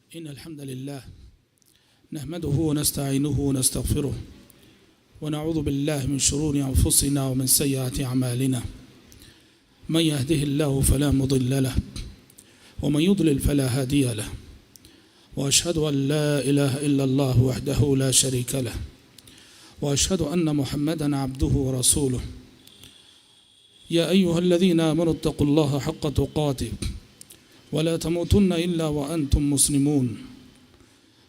इन्नल हम्दुलिल्लाह नहमदुहु व नस्तईनुहु व नस्तगफिरुह व नऊज़ु बिल्लाहि मिन शुरूरि अनफुसिना व मिन सय्यिआति अमालिना मन यहदिहिल्लाहु फला मुदिल्ल लहु व मन युद्लिल फला हादिय लहु व अशहदु अन ला इलाहा इल्लल्लाह वहदहु ला शरीक लहु व अशहदु अन्न मुहम्मदन अब्दुहु व रसूलुहु या अय्युहल्लज़ीना आमनु इत्तक़ुल्लाह हक़्क़ तुक़ातिह वला तमूतुन्न इल्ला व अंतुम मुस्लिमून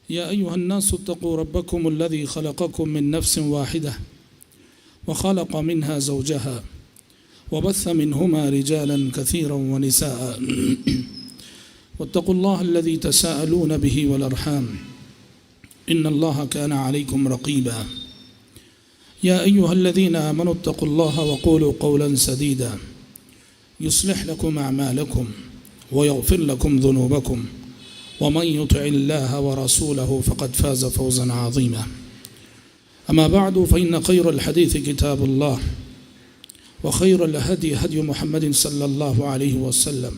या अय्युहन्नासु इत्तक़ू रब्बकुमुल्लज़ी ख़लक़कुम मिन नफ्सिन वाहिदह व ख़लक़ मिनहा ज़ौजहा व बस्स मिनहुमा रिजालन कसीरन व निसाअ वत्तक़ुल्लाहल्लज़ी तसाअलून बिही वल अर्हाम इन्नल्लाह कान अलैकुम रक़ीबा या अय्युहल्लज़ीना आमनु इत्तक़ुल्लाह व क़ूलू क़ौलन सदीदा युस्लिह लकुम अअमालकुम वयग़फ़िर लकुम ज़ुनूबकुम वमन युतिइल्लाह व रसूलहु फ़क़द फ़ाज़ फ़ौज़न अज़ीमा अम्मा बअदु फ़इन्न ख़ैरल हदीस किताबुल्लाह व ख़ैरल हदी हदी मुहम्मदिन सल्लल्लाहु अलैहि वसल्लम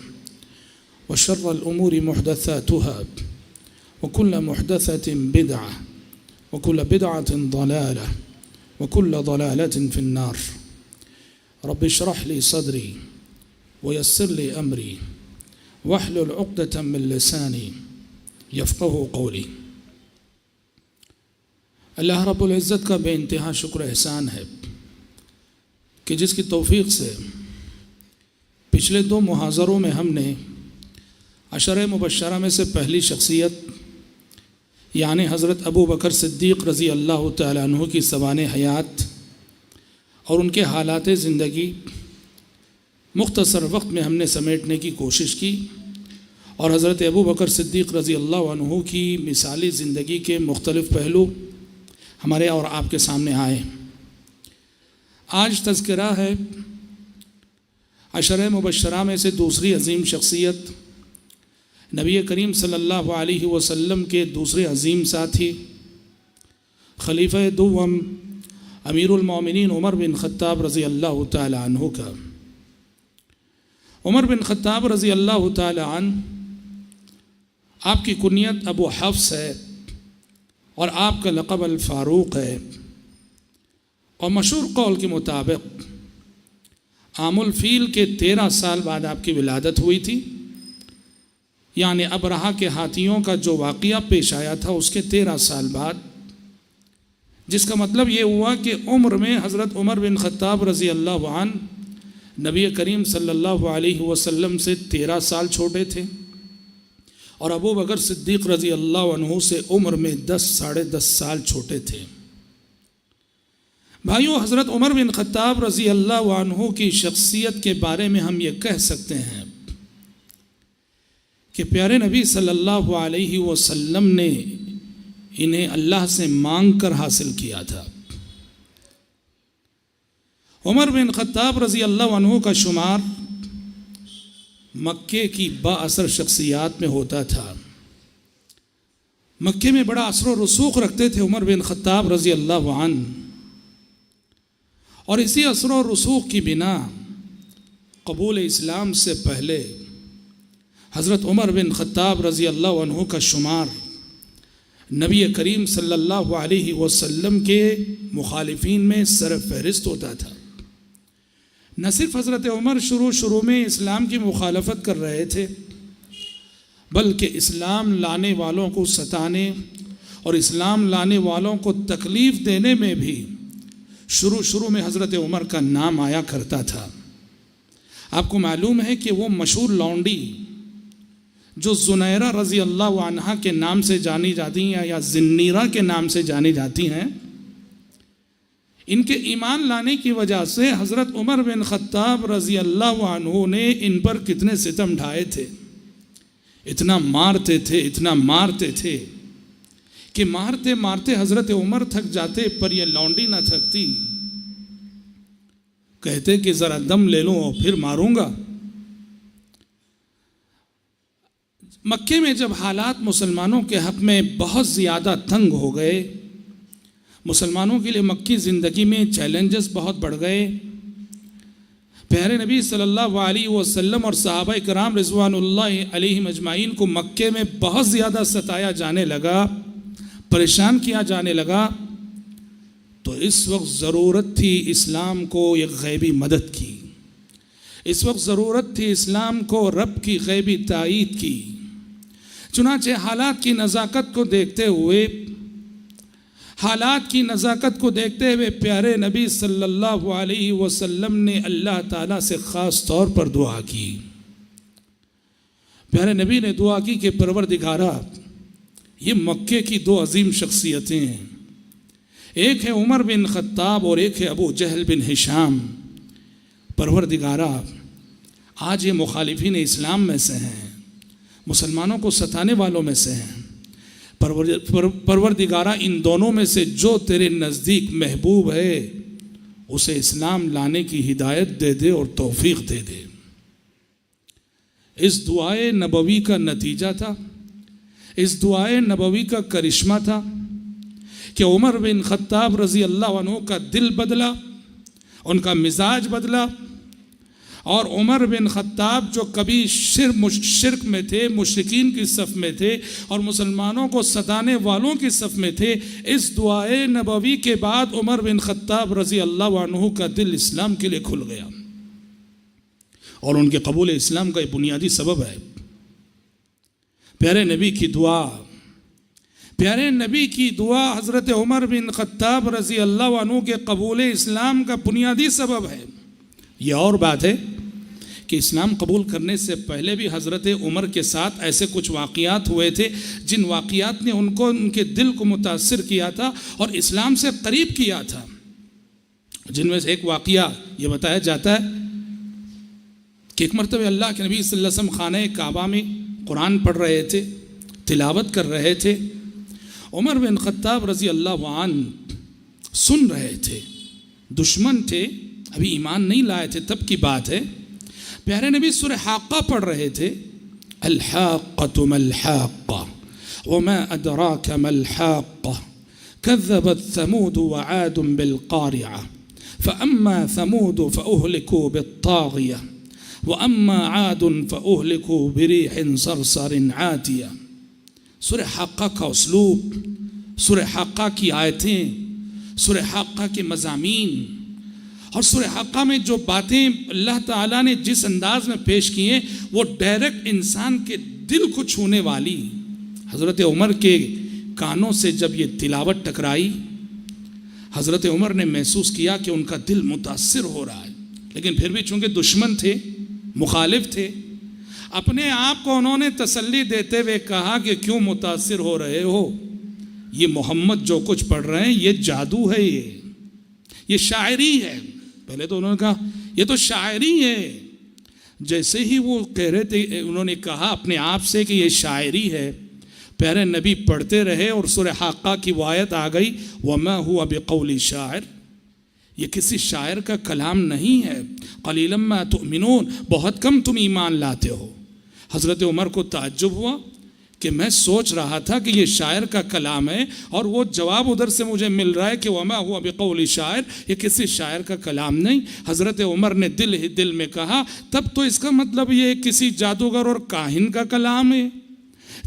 व शर्रल उमूरि मुहदसातुहा व कुल्लु मुहदसतिन बिदअह व कुल्लु बिदअतिन ज़लालह व कुल्लु ज़लालतिन फ़िन्नार रब्बि इश्रह ली सदरी व यस्सिर ली अमरी वहलुल उक़दतम मिन लिसानी यफ़क़हू क़ौली। अल्लाह रब्बुल इज़्ज़त का बेइंतहा शुक्र एहसान है कि जिसकी तौफ़ीक़ से पिछले 2 मुहाज़रों में हमने अशर मुबश्शरा में से पहली शख्सियत यानी हज़रत अबू बकर सिद्दीक़ रज़ी अल्लाह तआला अन्हु की ज़बान हयात और उनके हालात ज़िंदगी मुख्तसर वक्त में हमने समेटने की कोशिश की और हज़रत अबू बकर सिद्दीक़ रज़ी अल्लाह अन्हु की मिसाली ज़िंदगी के मुख्तलिफ़ पहलू हमारे और आपके सामने आए। आज तज़किरा है अशर मुबश्शरा में से दूसरी अज़ीम शख्सियत नबी करीम सल्लल्लाहु अलैहि वसल्लम के दूसरे अज़ीम साथी खलीफ़ा दुव्वम अमीरुल मोमिनीन उमर बिन ख़त्ताब रज़ी अल्लाह तआला अन्हु का। उमर बिन ख़त्ताब रज़ी अल्लाह तआला अन्हु आपकी कुनियत अबू हफ्स है और आपका लक़ब अल फ़ारूक़ है और मशहूर कौल के मुताबिक आमुल फ़ील के 13 साल बाद आपकी विलादत हुई थी, यानी अबरहा के हाथियों का जो वाक़या पेश आया था उसके 13 साल बाद, जिसका मतलब ये हुआ कि उम्र में हज़रत उमर बिन ख़त्ताब रज़ी अल्लाह अन्हु नबी करीम सल्लल्लाहु अलैहि वसल्लम से 13 साल छोटे थे और अबू बकर सिद्दीक़ रज़ी अल्लाह अन्हु से उम्र में 10 साढ़े 10 साल छोटे थे। भाइयों, हज़रत उमर बिन ख़त्ताब रज़ी अल्लाह अन्हु की शख्सियत के बारे में हम ये कह सकते हैं कि प्यारे नबी सल्लल्लाहु अलैहि वसल्लम ने इन्हें अल्लाह से मांग कर हासिल किया था। उमर बिन ख़त्ताब रज़ी अल्लाह अन्हु का शुमार मक्के की बाअसर शख्सियात में होता था। मक्के में बड़ा असर व रसूख रखते थे उमर बिन ख़त्ताब रज़ी अल्लाह अन्हु, और इसी असर व रसूख की बिना कबूल इस्लाम से पहले हज़रत उमर बिन ख़त्ताब रज़ी अल्लाह अन्हु का शुमार नबी करीम सल्लल्लाहु अलैहि वसल्लम के मुखालिफीन में सर फहरिस्त होता था। न सिर्फ हज़रत उमर शुरू में इस्लाम की मुखालफत कर रहे थे, बल्कि इस्लाम लाने वालों को सताने और इस्लाम लाने वालों को तकलीफ़ देने में भी शुरू में हज़रत उमर का नाम आया करता था। आपको मालूम है कि वो मशहूर लौंडी जो ज़ुनैरा रज़ी अल्लाह अन्हा के नाम से जानी जाती हैं या ज़िन्नीरा के नाम से जानी जाती हैं, इनके ईमान लाने की वजह से हज़रत उमर बिन ख़त्ताब रज़ी अल्लाह अन्हु ने इन पर कितने सितम ढाए थे, इतना मारते थे कि मारते मारते हज़रत उमर थक जाते, पर यह लौंडी ना थकती। कहते कि ज़रा दम ले लो और फिर मारूंगा। मक्के में जब हालात मुसलमानों के हक़ में बहुत ज़्यादा तंग हो गए, मुसलमानों के लिए मक्की ज़िंदगी में चैलेंजेस बहुत बढ़ गए, प्यारे नबी सल्लल्लाहु अलैहि वसल्लम और सहाबा किराम रिज़वानुल्लाहि अलैहिम अजमाइन को मक्के में बहुत ज़्यादा सताया जाने लगा, परेशान किया जाने लगा। तो इस वक्त ज़रूरत थी इस्लाम को एक गैबी मदद की, इस वक्त ज़रूरत थी इस्लाम को रब की गैबी तायीद की। चुनांचे हालात की नज़ाकत को देखते हुए, हालात की नज़ाकत को देखते हुए प्यारे नबी सल्लल्लाहु अलैहि वसल्लम ने अल्लाह ताला से ख़ास तौर पर दुआ की। प्यारे नबी ने दुआ की कि परवरदिगारा, ये मक्के की दो अजीम शख्सियतें हैं, एक है उमर बिन ख़त्ताब और एक है अबू जहल बिन हिशाम। परवरदिगारा, आज ये मुखालिफिन इस्लाम में से हैं, मुसलमानों को सताने वालों में से हैं। परवरदिगारा, इन दोनों में से जो तेरे नज़दीक महबूब है उसे इस्लाम लाने की हिदायत दे दे और तौफीक दे दे। इस दुआए नबवी का नतीजा था, इस दुआए नबवी का करिश्मा था कि उमर बिन ख़त्ताब रज़ी अल्लाह अन्हु का दिल बदला, उनका मिजाज बदला। और उमर बिन ख़त्ताब जो कभी शिर्क में थे, मुशरिकीन की सफ़ में थे और मुसलमानों को सताने वालों की सफ़ में थे, इस दुआए नबवी के बाद उमर बिन ख़त्ताब रज़ी अल्लाह अन्हु का दिल इस्लाम के लिए खुल गया और उनके कबूल इस्लाम का एक बुनियादी सबब है प्यारे नबी की दुआ। प्यारे नबी की दुआ हज़रत उमर बिन ख़त्ताब रज़ी अल्लाह अन्हु के कबूल इस्लाम का बुनियादी सबब है। यह और बात है कि इस्लाम कबूल करने से पहले भी हज़रत उमर के साथ ऐसे कुछ वाक़ियात हुए थे जिन वाक़ियात ने उनको, उनके दिल को मुतासिर किया था और इस्लाम से करीब किया था। जिनमें से एक वाक़िया ये बताया जाता है कि एक मरतबा अल्लाह के नबी सल्लल्लाहु अलैहि वसल्लम खाने काबा में कुरान पढ़ रहे थे, तिलावत कर रहे थे। उमर बिन ख़त्ताब रज़ी अल्लाह अन्हु सुन रहे थे, दुश्मन थे, अभी ईमान नहीं लाए थे, तब की बात है। प्यारे नबी सूरह हाक़ा पढ़ रहे थे, अल हाक़्क़तु मल हाक़्क़ा वमा अदराका मल हाक़्क़ा कज़्ज़बत समूद व आद बिल क़ारिआ फ़अम्मा समूद फ़अहलिकू बित्ताग़िया व अम्मा आद फ़अहलिकू बिरीहिन सरसरिन आतिया। सूरह हाक़ा का उसलूब, सूरह हाक़ा की आयतें, सूरह हाक़ा के मज़ामीन और सूरह हाक़ा में जो बातें अल्लाह ताला ने जिस अंदाज में पेश की हैं वो डायरेक्ट इंसान के दिल को छूने वाली। हज़रत उमर के कानों से जब ये तिलावत टकराई, हज़रत उमर ने महसूस किया कि उनका दिल मुतासिर हो रहा है, लेकिन फिर भी चूँकि दुश्मन थे, मुखालिफ थे, अपने आप को उन्होंने तसल्ली देते हुए कहा कि क्यों मुतासिर हो रहे हो, ये मोहम्मद जो कुछ पढ़ रहे हैं ये जादू है, ये शायरी है। पहले तो उन्होंने कहा ये तो शायरी है। जैसे ही वो कह रहे थे, उन्होंने कहा अपने आप से कि ये शायरी है, प्यारे नबी पढ़ते रहे और सूरह हाक़ा की आयत आ गई, वमा हुवा बिक़ौली शायर, ये किसी शायर का कलाम नहीं है। क़लीलन मा तुमिनून, बहुत कम तुम ईमान लाते हो। हज़रत उमर को ताज्जुब हुआ कि मैं सोच रहा था कि ये शायर का कलाम है और वो जवाब उधर से मुझे मिल रहा है कि वमा हुआ बिक़ौली शायर, ये किसी शायर का कलाम नहीं। हज़रत उमर ने दिल ही दिल में कहा, तब तो इसका मतलब ये किसी जादूगर और काहिन का कलाम है।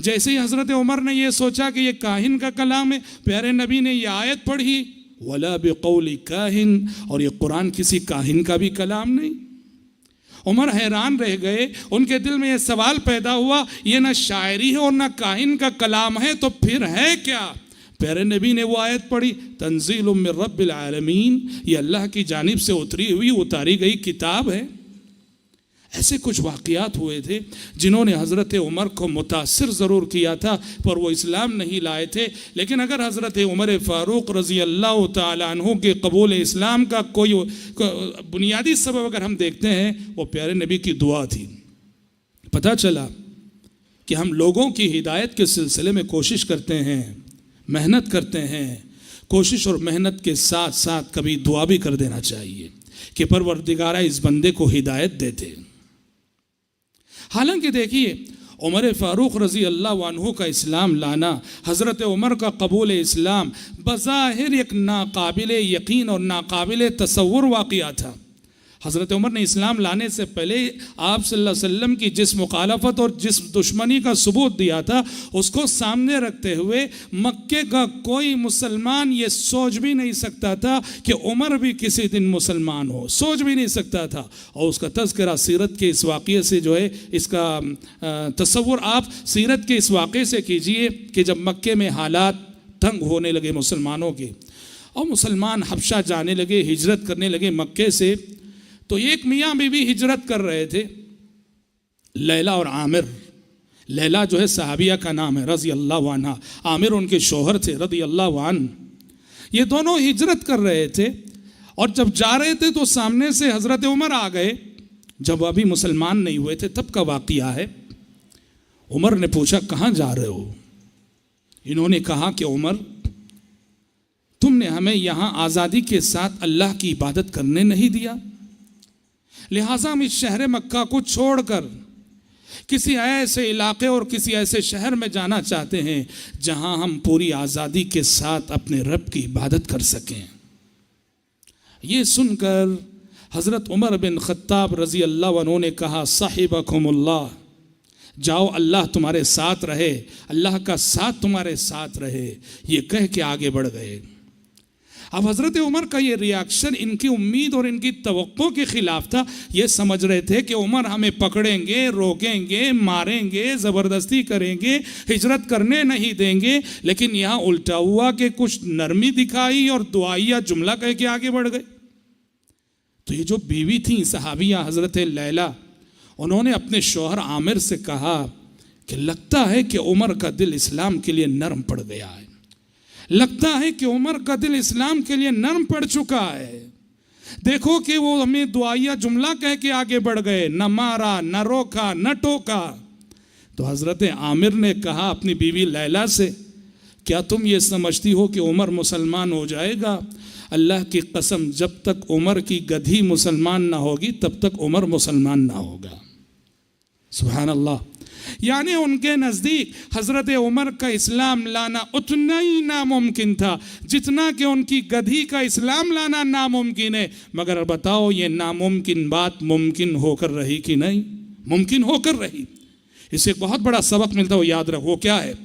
जैसे ही हज़रत उमर ने ये सोचा कि ये काहिन का कलाम है, प्यारे नबी ने ये आयत पढ़ी, वला बिक़ौली काहिन, और ये कुरान किसी काहिन का भी कलाम नहीं। उमर हैरान रह गए, उनके दिल में ये सवाल पैदा हुआ, ये ना शायरी है और ना काहिन का कलाम है, तो फिर है क्या? प्यारे नबी ने वो आयत पढ़ी, तंज़ीलुम मिर रब्बिल आलमीन, ये अल्लाह की जानिब से उतारी गई किताब है। ऐसे कुछ वाक़ियात हुए थे जिन्होंने हज़रत उमर को मुतासिर ज़रूर किया था, पर वो इस्लाम नहीं लाए थे। लेकिन अगर हज़रत उमर फ़ारूक रज़ी अल्लाह ताला अन्हु के कबूल इस्लाम का कोई बुनियादी सबब अगर हम देखते हैं, वो प्यारे नबी की दुआ थी। पता चला कि हम लोगों की हिदायत के सिलसिले में कोशिश करते हैं, मेहनत करते हैं, कोशिश और मेहनत के साथ साथ कभी दुआ भी कर देना चाहिए कि परवरदिगारा इस बंदे को हिदायत देते। हालांकि देखिए, उमर फ़ारूक रज़ी अल्लाह अन्हु का इस्लाम लाना, हज़रत उमर का कबूल इस्लाम बज़ाहिर एक नाकाबिल यकीन और नाकाबिल तसव्वुर वाक़िया था, हज़रत उमर ने इस्लाम लाने से पहले आप सल्लल्लाहु अलैहि वसल्लम की जिस मुखालफत और जिस दुश्मनी का सबूत दिया था उसको सामने रखते हुए मक्के का कोई मुसलमान ये सोच भी नहीं सकता था कि उमर भी किसी दिन मुसलमान हो, सोच भी नहीं सकता था। और उसका तज़किरा सीरत के इस वाक़े से जो है, इसका तसव्वुर आप सीरत के इस वाक़े से कीजिए कि जब मक्के में हालात तंग होने लगे मुसलमानों के और मुसलमान हबशा जाने लगे, हिजरत करने लगे मक्के से, तो एक मियाँ बीवी हिजरत कर रहे थे, लैला और आमिर। लैला जो है सहाबिया का नाम है रज़ी अल्लाह अन्हा, आमिर उनके शोहर थे रज़ी अल्लाह अन्हु। ये दोनों हिजरत कर रहे थे और जब जा रहे थे तो सामने से हज़रत उमर आ गए, जब अभी मुसलमान नहीं हुए थे तब का वाक़िया है। उमर ने पूछा कहाँ जा रहे हो? इन्होंने कहा कि उमर, तुमने हमें यहाँ आज़ादी के साथ अल्लाह की इबादत करने नहीं दिया, लिहाजा हम इस शहर मक्का को छोड़कर किसी ऐसे इलाके और किसी ऐसे शहर में जाना चाहते हैं जहां हम पूरी आज़ादी के साथ अपने रब की इबादत कर सकें। ये सुनकर हज़रत उमर बिन ख़त्ताब रज़ी अल्लाह अन्हु ने कहा साहिबकुमुल्लाह, जाओ अल्लाह तुम्हारे साथ रहे, अल्लाह का साथ तुम्हारे साथ रहे। ये कह के आगे बढ़ गए। अब हज़रत उमर का ये रिएक्शन इनकी उम्मीद और इनकी तवक्को के खिलाफ था। ये समझ रहे थे कि उमर हमें पकड़ेंगे, रोकेंगे, मारेंगे, ज़बरदस्ती करेंगे, हिजरत करने नहीं देंगे, लेकिन यहाँ उल्टा हुआ कि कुछ नरमी दिखाई और दुआइया जुमला कह के आगे बढ़ गए। तो ये जो बीवी थी सहाबिया हज़रत लैला, उन्होंने अपने शौहर आमिर से कहा कि लगता है कि उमर का दिल इस्लाम के लिए नरम पड़ गया है, लगता है कि उमर का दिल इस्लाम के लिए नरम पड़ चुका है। देखो कि वो हमें दुआइया जुमला कह के आगे बढ़ गए, न मारा, न रोका, न टोका। तो हज़रत आमिर ने कहा अपनी बीवी लैला से, क्या तुम ये समझती हो कि उमर मुसलमान हो जाएगा? अल्लाह की कसम, जब तक उमर की गधी मुसलमान ना होगी तब तक उमर मुसलमान ना होगा। सुभान अल्लाह। यानी उनके नज़दीक हज़रत उमर का इस्लाम लाना उतना ही नामुमकिन था जितना कि उनकी गधी का इस्लाम लाना नामुमकिन है। मगर बताओ ये नामुमकिन बात मुमकिन होकर रही कि नहीं? मुमकिन होकर रही। इससे एक बहुत बड़ा सबक मिलता हो, याद रखो। क्या है?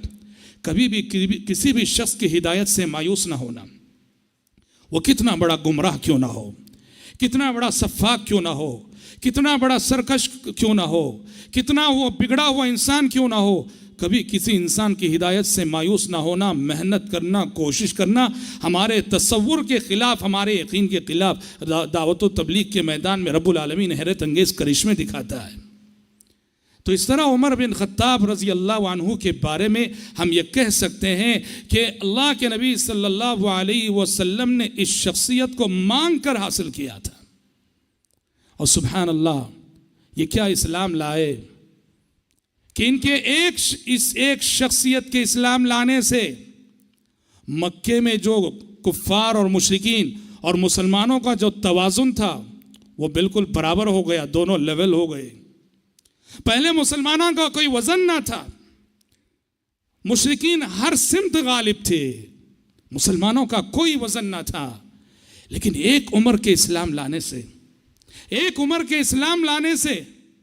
कभी भी किसी भी शख्स की हिदायत से मायूस ना होना। वो कितना बड़ा गुमराह क्यों ना हो, कितना बड़ा सफ़ाक क्यों ना हो, कितना बड़ा सरकश क्यों ना हो, कितना वो बिगड़ा हुआ इंसान क्यों ना हो, कभी किसी इंसान की हिदायत से मायूस ना होना, मेहनत करना, कोशिश करना हमारे तसव्वुर के ख़िलाफ़, हमारे यकीन के ख़िलाफ़। दावत व तबलीग के मैदान में रब्बुल आलमीन हैरत अंगेज़ करिश्मे दिखाता है। तो इस तरह उमर बिन ख़त्ताब रज़ी अल्लाह अन्हु के बारे में हम ये कह सकते हैं कि अल्लाह के नबी सल्लल्लाहु अलैहि वसल्लम ने इस शख्सियत को मांग कर हासिल किया था। और सुभान अल्लाह, ये क्या इस्लाम लाए कि इनके इस एक शख्सियत के इस्लाम लाने से मक्के में जो कुफ़ार और मुशरिकीन और मुसलमानों का जो तवाज़ुन था वो बिल्कुल बराबर हो गया, दोनों लेवल हो गए। पहले मुसलमानों का कोई वजन ना था, मुशरिकीन हर सिमत गालिब थे, मुसलमानों का कोई वजन ना था। लेकिन एक उमर के इस्लाम लाने से, एक उमर के इस्लाम लाने से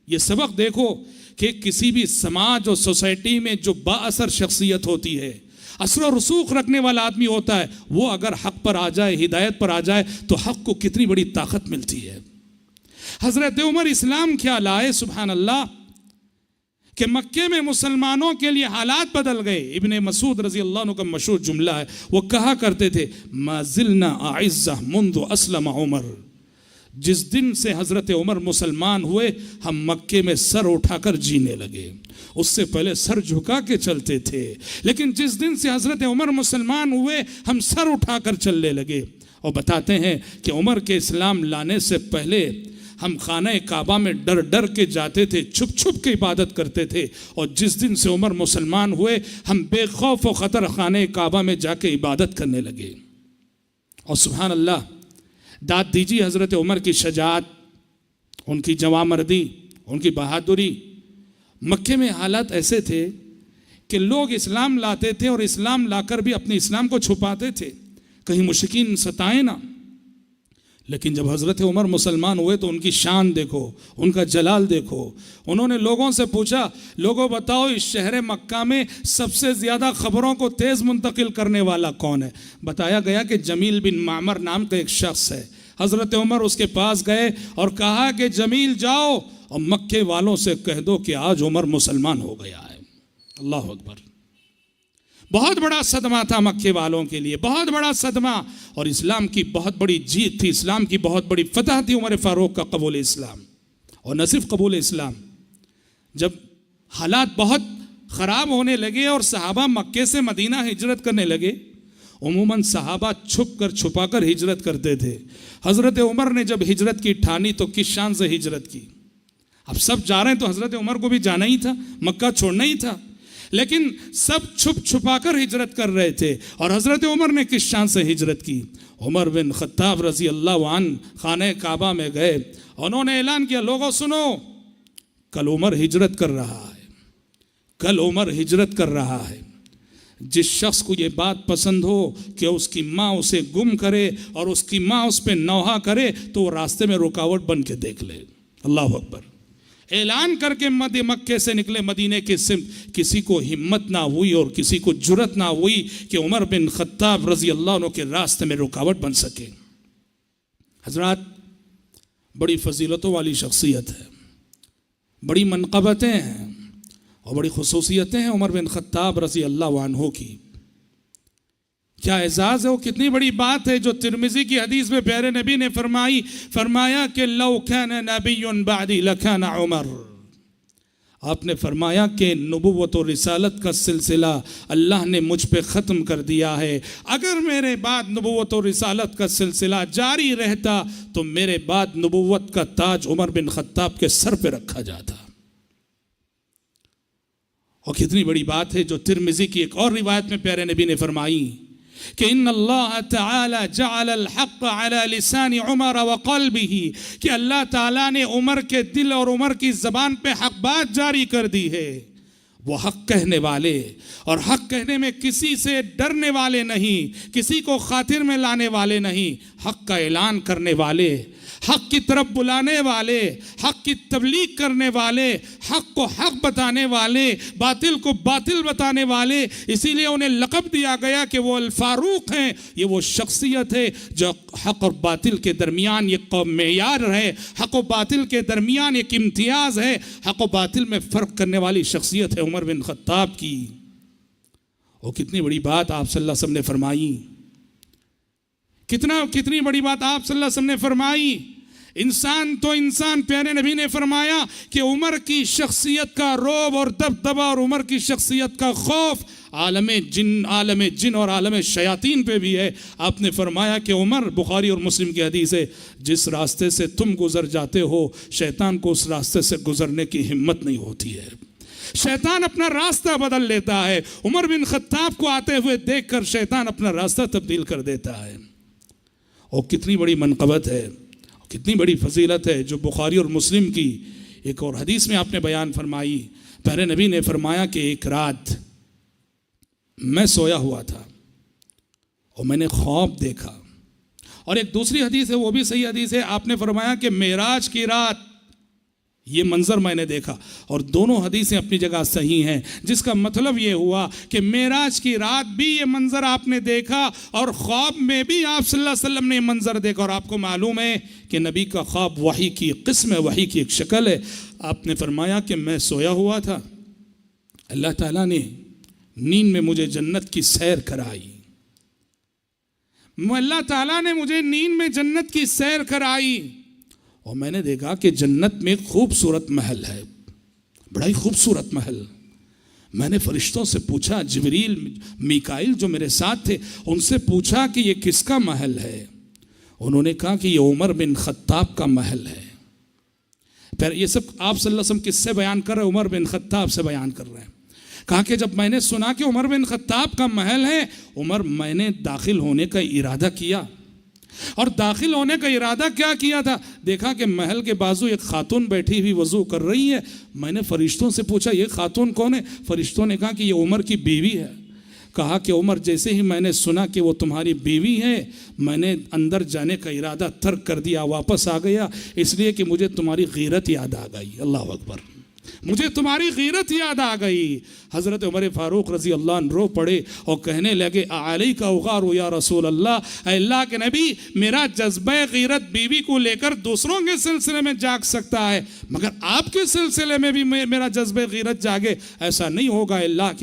ये सबक देखो कि किसी भी समाज और सोसाइटी में जो बाअसर शख्सियत होती है, असर और रसूख रखने वाला आदमी होता है, वो अगर हक पर आ जाए, हिदायत पर आ जाए तो हक को कितनी बड़ी ताकत मिलती है। हज़रत उमर इस्लाम क्या लाए, सुभान अल्लाह, कि मक्के में मुसलमानों के लिए हालात बदल गए। इब्ने मसूद रज़ी अल्लाह अन्हु का मशहूर जुमला है, वो कहा करते थे मा ज़िलना आइज़्ज़ा मुंदु अस्लम उमर। जिस दिन से हज़रत उमर मुसलमान हुए हम मक्के में सर उठाकर जीने लगे, उससे पहले सर झुका के चलते थे, लेकिन जिस दिन से हज़रत उमर मुसलमान हुए हम सर उठाकर चलने लगे। और बताते हैं कि उमर के इस्लाम लाने से पहले हम खाने काबा में डर डर के जाते थे, छुप छुप के इबादत करते थे। और जिस दिन से उमर मुसलमान हुए हम बेखौफ व ख़तर खाने काबा में जाके इबादत करने लगे। और सुभान अल्लाह, दाद दीजिए हज़रत उमर की शजाअत, उनकी जवामर्दी, उनकी बहादुरी। मक्के में हालात ऐसे थे कि लोग इस्लाम लाते थे और इस्लाम लाकर भी अपने इस्लाम को छुपाते थे, कहीं मुशरिकीन सताए ना। लेकिन जब हज़रत उमर मुसलमान हुए तो उनकी शान देखो, उनका जलाल देखो। उन्होंने लोगों से पूछा, लोगों बताओ इस शहर मक्का में सबसे ज़्यादा ख़बरों को तेज़ मुंतकिल करने वाला कौन है? बताया गया कि जमील बिन मामर नाम का एक शख्स है। हज़रत उमर उसके पास गए और कहा कि जमील जाओ और मक्के वालों से कह दो कि आज उमर मुसलमान हो गया है। अल्लाह अकबर। बहुत बड़ा सदमा था मक्के वालों के लिए, बहुत बड़ा सदमा, और इस्लाम की बहुत बड़ी जीत थी, इस्लाम की बहुत बड़ी फतह थी उमर फारूक का कबूल इस्लाम। और न सिर्फ कबूल इस्लाम, जब हालात बहुत ख़राब होने लगे और सहाबा मक्के से मदीना हिजरत करने लगे, उमूमन सहाबा छुप कर छुपा कर हिजरत करते थे। हज़रत उमर ने जब हिजरत की ठानी तो किस शान से हिजरत की? अब सब जा रहे हैं तो हज़रत उमर को भी जाना ही था, मक्का छोड़ना ही था, लेकिन सब छुप छुपा कर हिजरत कर रहे थे। और हज़रत उमर ने किस शान से हिजरत की? उमर बिन खत्ताब रज़ी अल्लाह अन्हु खाने काबा में गए, उन्होंने ऐलान किया, लोगों सुनो, कल उमर हिजरत कर रहा है, कल उमर हिजरत कर रहा है। जिस शख्स को ये बात पसंद हो कि उसकी माँ उसे गुम करे और उसकी माँ उस पर नौहा करे तो वो रास्ते में रुकावट बन के देख ले। अल्लाह अकबर। ऐलान करके मक्के से निकले मदीने के सिमत। किसी को हिम्मत ना हुई और किसी को जुरत ना हुई कि उमर बिन खत्ताब रज़ी अल्लाह अन्हु के रास्ते में रुकावट बन सके। हजरात, बड़ी फजीलतों वाली शख्सियत है, बड़ी मनक़बतें हैं और बड़ी खुसूसियतें हैं उमर बिन खत्ताब रज़ी अल्लाह अन्हु की। क्या एजाज़ है, वो कितनी बड़ी बात है जो तिरमिज़ी की हदीस में प्यारे नबी ने फरमाया कि लौ काना नबियुन बादी लकाना उमर। आपने फरमाया कि नबुव्वत और रिसालत का सिलसिला अल्लाह ने मुझ पे ख़त्म कर दिया है। अगर मेरे बाद नबुव्वत और रिसालत का सिलसिला जारी रहता तो मेरे बाद नबुव्वत का ताज उमर बिन खत्ताब के सर पे रखा जाता। और कितनी बड़ी बात है जो तिरमिज़ी की एक और रिवायत में प्यारे नबी ने फरमाई कि इन्नल्लाह तआला जअल अल-हक़ अला लिसानी उमर व क़ल्बिही, कि अल्लाह ताला ने उमर के दिल और उमर की ज़बान पे हक़ बात जारी कर दी है। वो हक़ कहने वाले और हक़ कहने में किसी से डरने वाले नहीं, किसी को खातिर में लाने वाले नहीं, हक़ का ऐलान करने वाले, हक़ की तरफ बुलाने वाले, हक़ की तबलीग करने वाले, हक़ को हक़ बताने वाले, बातिल को बातिल बताने वाले। इसीलिए उन्हें लक़ब दिया गया कि वो अल फारूक हैं। ये वो शख्सियत है जो हक़ और बातिल के दरमियान एक मेयार है, हक़ और बातिल के दरमियान एक इम्तियाज़ है, हक़ और बातिल में फ़र्क करने वाली शख्सियत है उमर बिन खत्ताब की। और कितनी बड़ी बात आप सल्लल्लाहु अलैहि वसल्लम ने फरमाई, कितनी बड़ी बात आप सल्लल्लाहु अलैहि वसल्लम ने फरमाई। इंसान तो इंसान, प्यारे नबी ने फरमाया कि उमर की शख्सियत का रोब और दबदबा और उमर की शख्सियत का खौफ आलम जिन और आलम शयातीन पे भी है। आपने फरमाया कि उमर, बुखारी और मुस्लिम की हदीस है, जिस रास्ते से तुम गुजर जाते हो शैतान को उस रास्ते से गुजरने की हिम्मत नहीं होती है, शैतान अपना रास्ता बदल लेता है। उमर बिन खत्ताब को आते हुए देखकर शैतान अपना रास्ता तब्दील कर देता है। और कितनी बड़ी मनक़बत है, कितनी बड़ी फजीलत है जो बुखारी और मुस्लिम की एक और हदीस में आपने बयान फरमाई। प्यारे नबी ने फरमाया कि एक रात मैं सोया हुआ था और मैंने ख्वाब देखा। और एक दूसरी हदीस है, वो भी सही हदीस है, आपने फरमाया कि मेराज की रात ये मंजर मैंने देखा। और दोनों हदीसें अपनी जगह सही हैं, जिसका मतलब ये हुआ कि मेराज की रात भी ये मंजर आपने देखा और ख्वाब में भी आप सल्लल्लाहु अलैहि वसल्लम ने मंजर देखा। और आपको मालूम है कि नबी का ख्वाब वही की किस्म है, वही की एक शक्ल है। आपने फरमाया कि मैं सोया हुआ था, अल्लाह ताला ने नींद में मुझे जन्नत की सैर कराई, अल्लाह ताला ने मुझे नींद में जन्नत की सैर कराई और मैंने देखा कि जन्नत में खूबसूरत महल है, बड़ा ही खूबसूरत महल। मैंने फरिश्तों से पूछा, जिब्रील मीकाइल जो मेरे साथ थे उनसे पूछा कि ये किसका महल है? उन्होंने कहा कि ये उमर बिन खत्ताब का महल है। फिर ये सब आप सल्लल्लाहु अलैहि वसल्लम किससे बयान कर रहे हैं? उमर बिन खत्ताब से बयान कर रहे हैं। कहा कि जब मैंने सुना कि उमर बिन खत्ताब का महल है, मैंने दाखिल होने का इरादा किया। और दाखिल होने का इरादा क्या किया था? देखा कि महल के बाजू एक खातून बैठी हुई वजू कर रही है। मैंने फरिश्तों से पूछा, ये खातून कौन है? फरिश्तों ने कहा कि ये उमर की बीवी है। कहा कि उमर, जैसे ही मैंने सुना कि वो तुम्हारी बीवी है, मैंने अंदर जाने का इरादा तर्क कर दिया, वापस आ गया, इसलिए कि मुझे तुम्हारी गीरत याद आ गई। अल्लाह अकबर, मुझे तुम्हारी गीरत याद आ गई। हज़रत उमर फारूक रज़ी अल्लाह अन्हु रो पड़े और कहने लगे, अलैका उगारु या रसूल अल्लाह, अल्लाह के नबी, मेरा जज्बे गीरत बीवी को लेकर दूसरों के सिलसिले में जाग सकता है, मगर आपके सिलसिले में भी मेरा जज्बे गीरत जागे, ऐसा नहीं होगा। अल्लाह